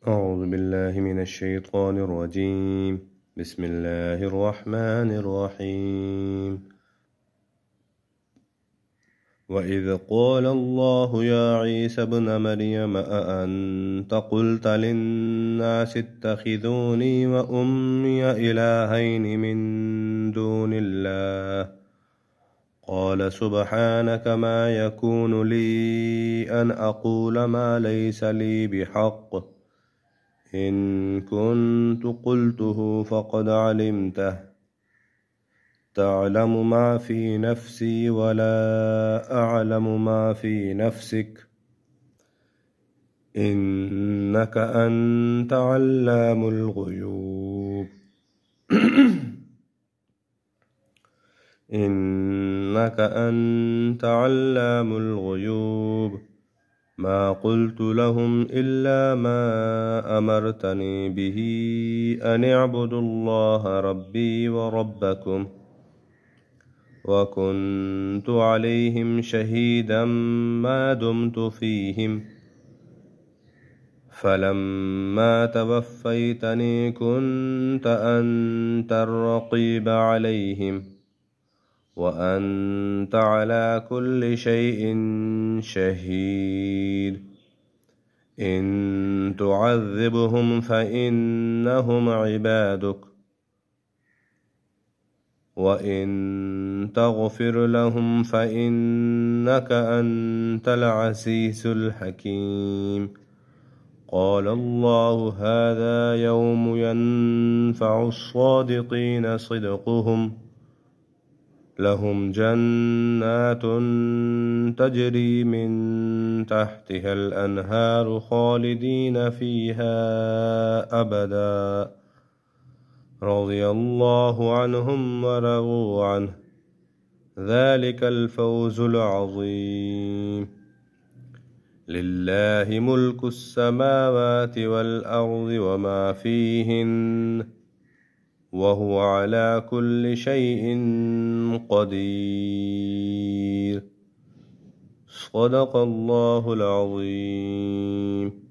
أعوذ بالله من الشيطان الرجيم. بسم الله الرحمن الرحيم. وإذ قال الله يا عيسى ابن مريم أأنت قلت للناس اتخذوني وأمي إلهين من دون الله قال سبحانك ما يكون لي أن أقول ما ليس لي بحق إن كنت قلته فقد علمته تعلم ما في نفسي ولا أعلم ما في نفسك إنك أنت علام الغيوب إنك أنت علام الغيوب ما قلت لهم إلا ما أمرتني به أن اعبدوا الله ربي وربكم وكنت عليهم شهيدا ما دمت فيهم فلما توفيتني كنت أنت الرقيب عليهم وأنت على كل شيء شهيد إن تعذبهم فإنهم عبادك وإن تغفر لهم فإنك أنت العزيز الحكيم قال الله هذا يوم ينفع الصادقين صدقهم لهم جنات تجري من تحتها الأنهار خالدين فيها أبدا رضي الله عنهم ورضوا عنه ذلك الفوز العظيم لله ملك السماوات والأرض وما فيهن وهو على كل شيء قدير صدق الله العظيم.